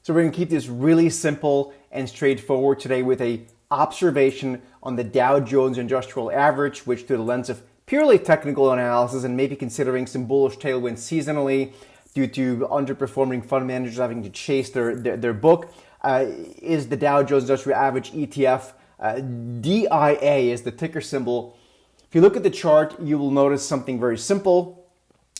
So we're going to keep this really simple and straightforward today with a observation on the Dow Jones Industrial Average, which through the lens of purely technical analysis and maybe considering some bullish tailwinds seasonally due to underperforming fund managers having to chase their book, is the Dow Jones Industrial Average ETF. DIA is the ticker symbol. If you look at the chart, you will notice something very simple,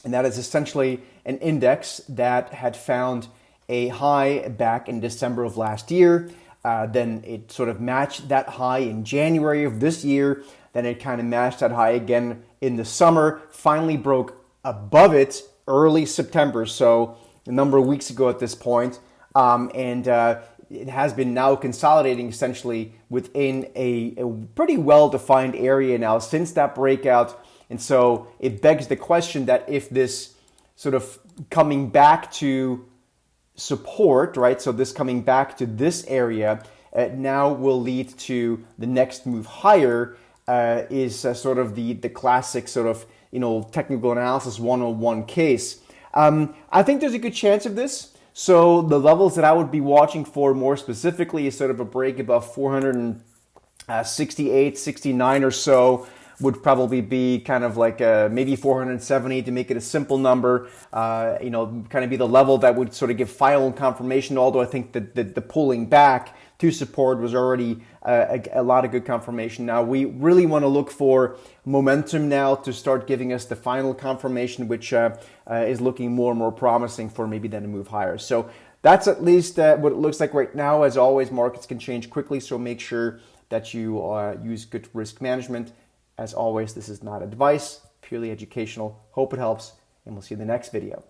and that is essentially an index that had found a high back in December of last year. Then it sort of matched that high in January of this year. Then it kind of matched that high again in the summer, finally broke above it early September, so a number of weeks ago at this point. It has been now consolidating essentially within a pretty well-defined area now since that breakout. And so it begs the question that if this sort of coming back to support, right? So this coming back to this area now will lead to the next move higher is sort of the classic sort of, technical analysis 101 case. I think there's a good chance of this. So the levels that I would be watching for more specifically is sort of a break above 468, 69 or so. Would probably be kind of like maybe 470 to make it a simple number, kind of be the level that would sort of give final confirmation, although I think that the pulling back to support was already a lot of good confirmation. Now we really want to look for momentum now to start giving us the final confirmation, which is looking more and more promising for maybe then to move higher. So that's at least what it looks like right now. As always, markets can change quickly, so make sure that you use good risk management. As always, this is not advice, purely educational. Hope it helps, and we'll see you in the next video.